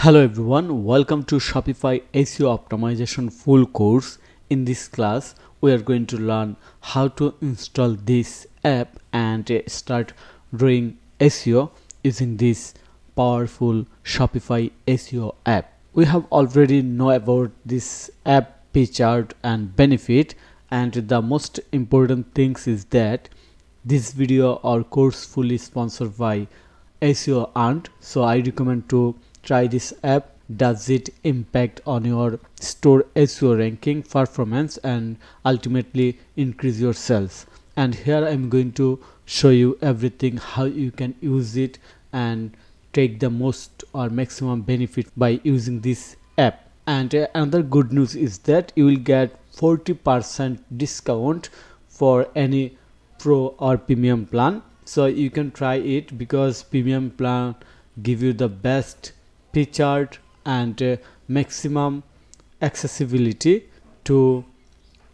Hello everyone, welcome to Shopify SEO optimization full course. In this class, we are going to learn how to install this app and start doing SEO using this powerful Shopify SEO app. We have already know about this app feature and benefit, and the most important things is that this video or course fully sponsored by SEO Aunt, so I recommend to try this app. Does it impact on your store SEO ranking performance and ultimately increase your sales? And here I'm going to show you everything how you can use it and take the most or maximum benefit by using this app. And another good news is that you will get 40% discount for any pro or premium plan, so you can try it because premium plan give you the best feature and maximum accessibility to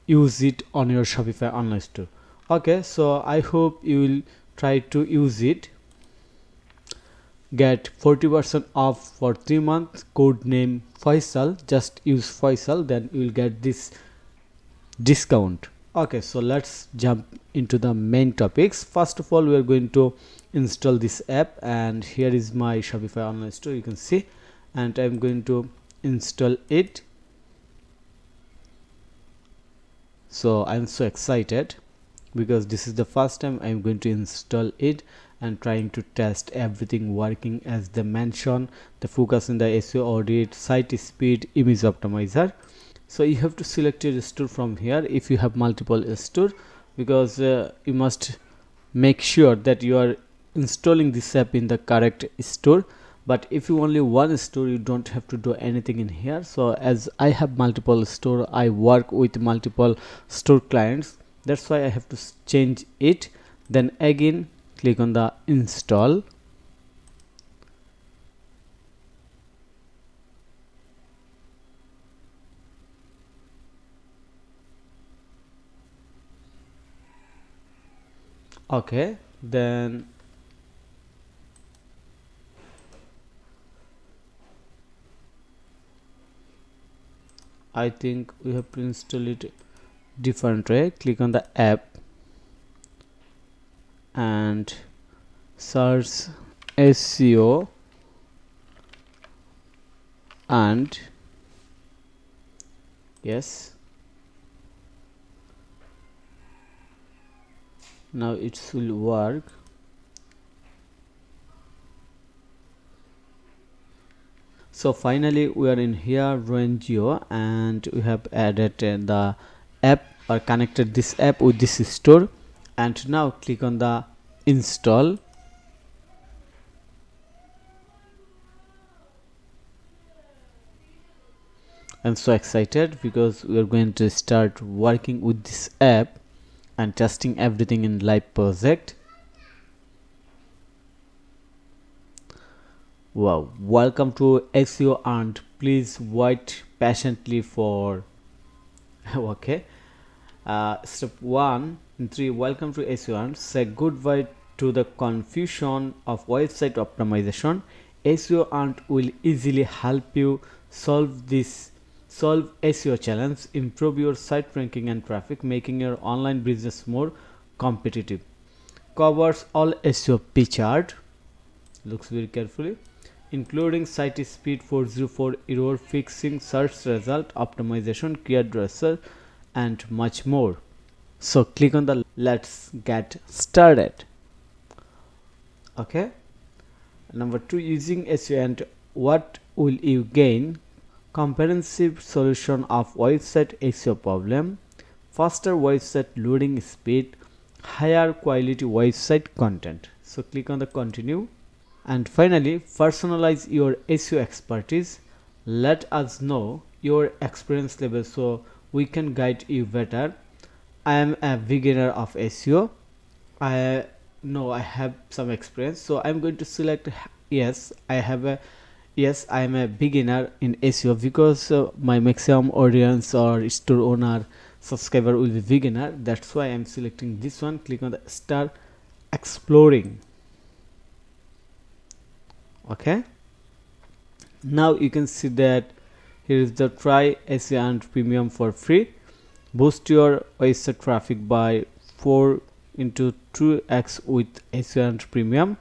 use it on your Shopify online store. Okay, so I hope you will try to use it. Get 40% off for 3 months. Code name Faisal, just use Faisal, then you will get this discount. Okay, so let's jump into the main topics. First of all, we are going to install this app, and here is my Shopify online store, you can see, and I'm going to install it. So I'm so excited because this is the first time I'm going to install it and trying to test everything working as they mention. The focus in the SEO audit, site speed, image optimizer. So you have to select your store from here if you have multiple store, because you must make sure that you are installing this app in the correct store. But if you only one store, you don't have to do anything in here. So as I have multiple store, I work with multiple store clients, that's why I have to change it. Then again click on the install. Okay, then I think we have to install it different way. Click on the app and search SEO and yes, now it will work. So finally we are in here Geo, and we have added the app or connected this app with this store, and now click on the install. I'm so excited because we are going to start working with this app and testing everything in live project. Wow, welcome to SEO, and please wait patiently for okay. Step 1 in 3, welcome to SEO, and say goodbye to the confusion of website optimization. SEO and will easily help you solve SEO challenge, improve your site ranking and traffic, making your online business more competitive. Covers all SEO featured, looks very carefully, including site speed 404 error fixing, search result optimization, keyword research, and much more. So click on the let's get started. Okay, number 2, using SEO and what will you gain? Comprehensive solution of website SEO problem, faster website loading speed, higher quality website content. So click on the continue. And finally, personalize your SEO expertise. Let us know your experience level so we can guide you better. I am a beginner of SEO. I know I have some experience, so I'm going to select yes. I am a beginner in SEO because my maximum audience or store owner subscriber will be beginner. That's why I'm selecting this one. Click on the start exploring. Okay, Now you can see that here is the try SEO and premium for free. Boost your website traffic by 4 into 2x with SEO and premium.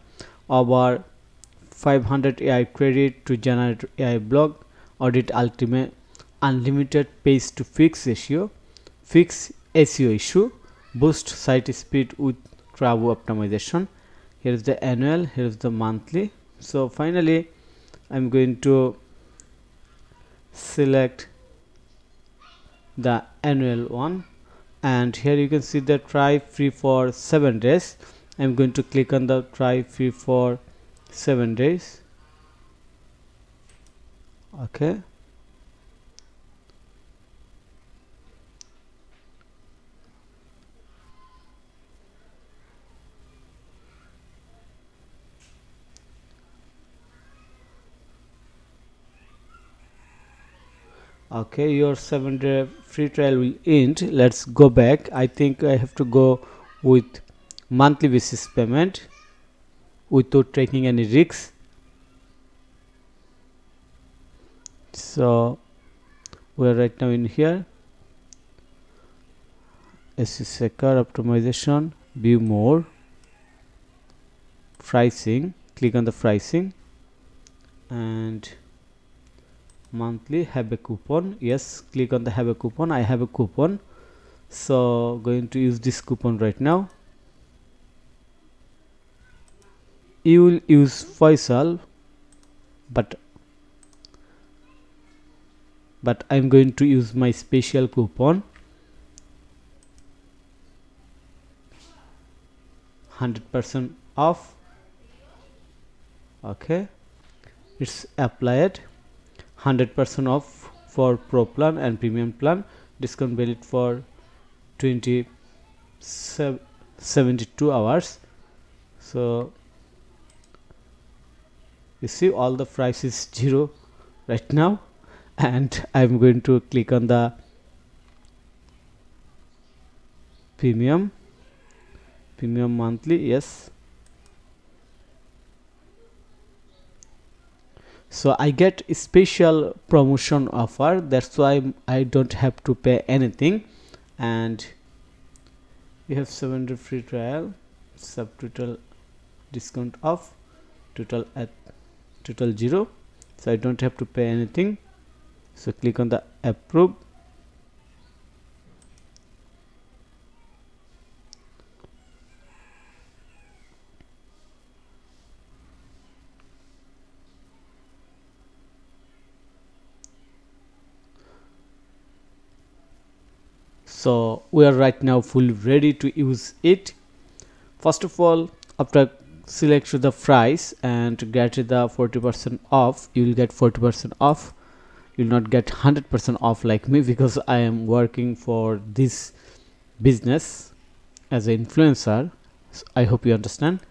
Over 500 AI credit to generate AI blog. Audit ultimate unlimited page to fix SEO. Fix SEO issue. Boost site speed with travel optimization. Here is the annual, here is the monthly. So finally I'm going to select the annual one, and here you can see the try free for 7 days. I'm going to click on the try free for 7 days. Okay, okay, your 7-day free trial will end. Let's go back. I think I have to go with monthly basis payment without taking any risks. So we're right now in here, SEO Seeker optimization, view more, pricing, click on the pricing, and monthly have a coupon. Yes, click on the have a coupon. I have a coupon, so going to use this coupon right now. You will use Faisal, but I'm going to use my special coupon, 100% off. Okay, it's applied. 100% off for pro plan and premium plan. Discount valid for 72 hours. So you see all the price is 0 right now, and I'm going to click on the premium monthly. Yes, so I get a special promotion offer, that's why I don't have to pay anything. And you have 7-day free trial, subtotal discount off, total at total 0, so I don't have to pay anything. So click on the approve. So we are right now fully ready to use it. First of all, after select the price and get the 40% off, you will get 40% off. You will not get 100% off like me, because I am working for this business as an influencer. So I hope you understand.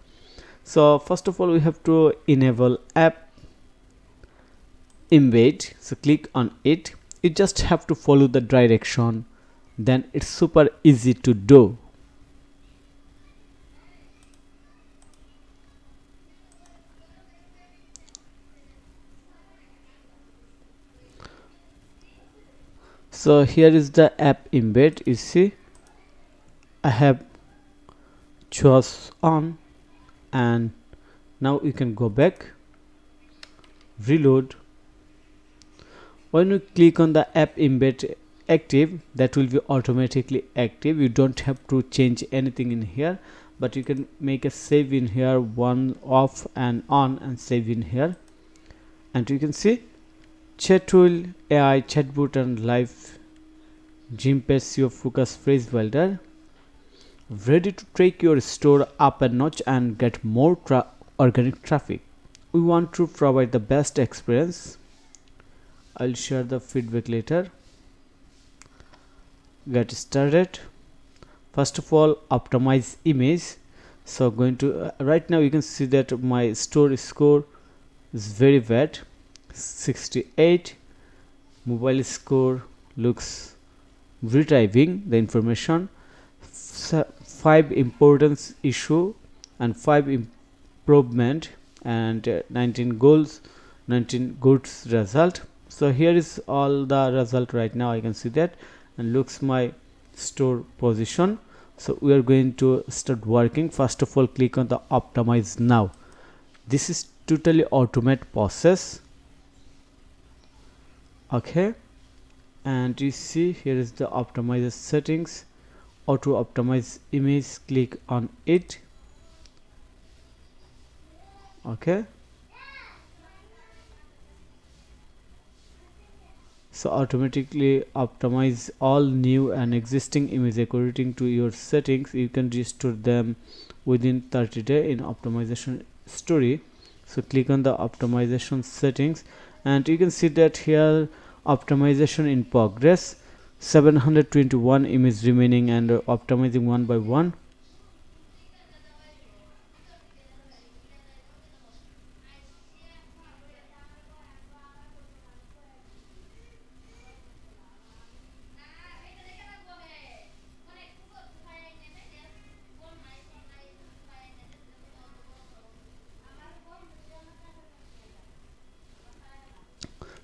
So first of all, we have to enable app embed. So click on it. You just have to follow the direction, then it's super easy to do. So here is the app embed. You see I have chose on, and now you can go back, reload. When you click on the app embed active, that will be automatically active. You don't have to change anything in here, but you can make a save in here, one off and on, and save in here. And you can see chat tool, AI chatbot, and live gym page SEO focus phrase builder, ready to take your store up a notch and get more organic traffic. We want to provide the best experience. I'll share the feedback later. Get started. First of all, optimize image. So going to right now you can see that my store score is very bad, 68. Mobile score looks retrieving the information. 5 importance issue and 5 improvement, and 19 goals 19 goods result. So here is all the result right now. I can see that, and looks my store position. So we are going to start working. First of all, click on the optimize now. This is totally automate process. Okay, and you see here is the optimizer settings, auto optimize image. Click on it. Okay, so automatically optimize all new and existing image according to your settings. You can restore them within 30 days in optimization story. So click on the optimization settings, and you can see that here optimization in progress, 721 image remaining, and optimizing one by one.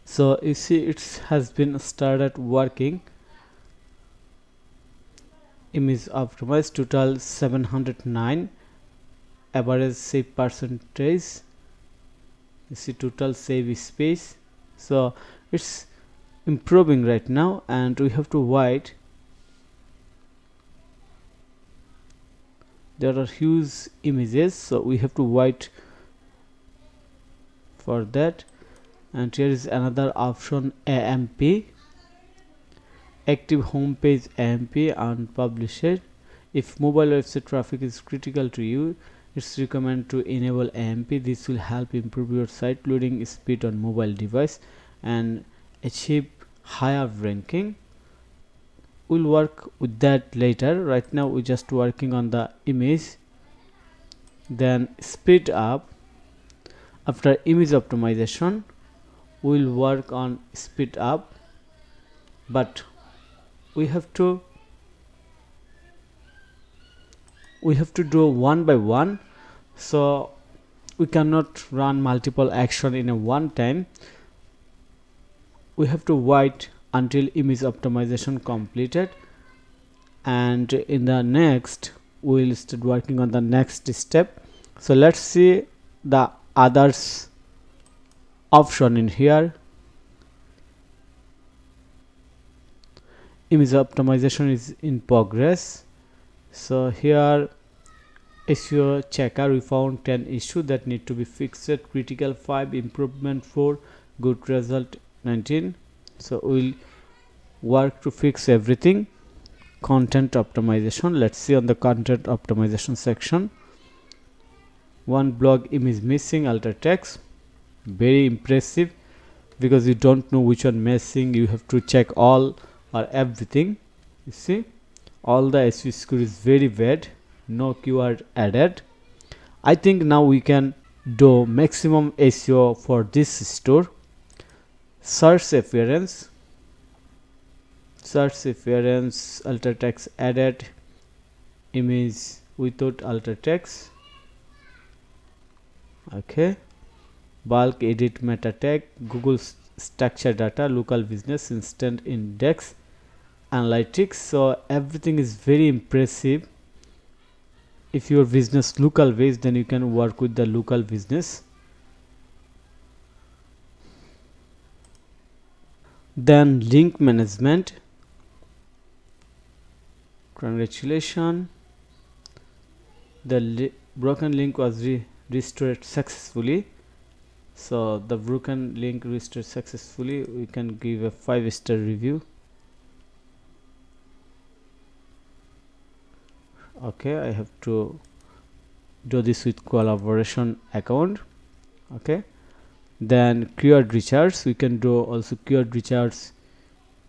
So you see it has been started working. Image optimized, total 709, average save percentage. You see total save space. So it's improving right now, and we have to wait. There are huge images, so we have to wait for that. And here is another option, AMP, active homepage AMP, unpublished. If mobile website traffic is critical to you, it's recommended to enable AMP. This will help improve your site loading speed on mobile device and achieve higher ranking. We'll work with that later. Right now we're just working on the image. Then speed up. After image optimization, we'll work on speed up, but we have to do one by one. So we cannot run multiple action in a one time. We have to wait until image optimization completed, and in the next we'll start working on the next step. So let's see the others option in here. Image optimization is in progress. So here SEO checker, we found 10 issues that need to be fixed, critical 5, improvement 4, good result 19. So we'll work to fix everything. Content optimization, let's see on the content optimization section. One blog image missing, alter text, very impressive, because you don't know which one missing. You have to check all or everything. You see all the SEO score is very bad, no keyword added. I think now we can do maximum SEO for this store. Search appearance, alter text added, image without alter text. Okay, bulk edit meta tag, Google structure data, local business, instant index, analytics. So everything is very impressive. If your business local based, then you can work with the local business. Then link management, congratulations, the broken link was restored successfully. So the broken link restored successfully. We can give a 5-star review. Okay, I have to do this with collaboration account. Okay, then keyword recharge, we can do also keyword recharge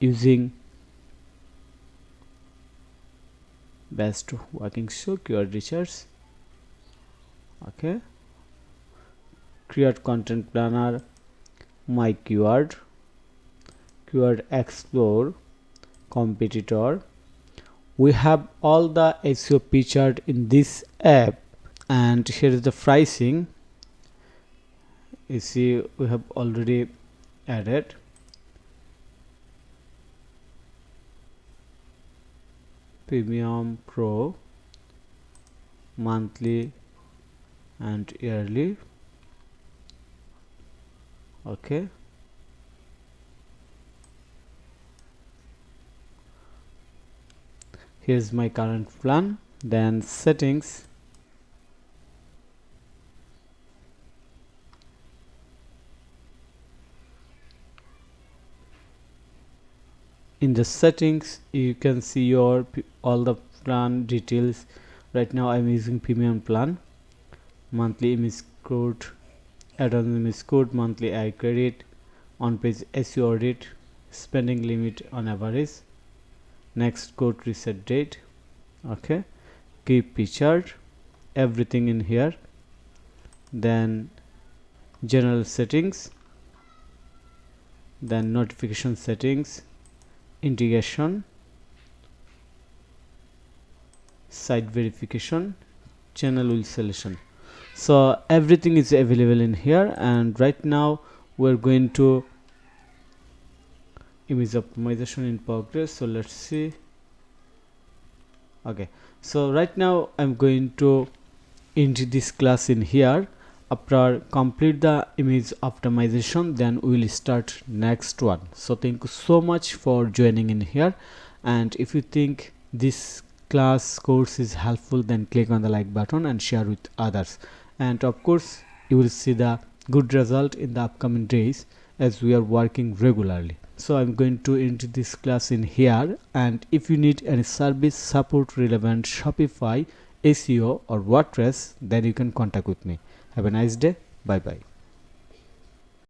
using best working show keyword recharge. Okay, create content planner, my keyword explore, competitor. We have all the SEO featured in this app, and here is the pricing. You see we have already added Premium, Pro, monthly and yearly. Okay, here's my current plan. Then settings, in the settings you can see your all the plan details. Right now I'm using premium plan, monthly image code, add-on image code, monthly eye credit, on page SEO audit, spending limit on average, next code reset date. Okay, keep picture, everything in here. Then general settings, then notification settings, integration, site verification, channel wheel selection. So everything is available in here. And right now we're going to image optimization in progress. So let's see. Okay, so right now I'm going to into this class in here. After complete the image optimization, then we will start next one. So thank you so much for joining in here, and if you think this class course is helpful, then click on the like button and share with others. And of course you will see the good result in the upcoming days as we are working regularly. So I'm going to into this class in here, and if you need any service support relevant Shopify SEO or WordPress, then you can contact with me. Have a nice day. Bye bye.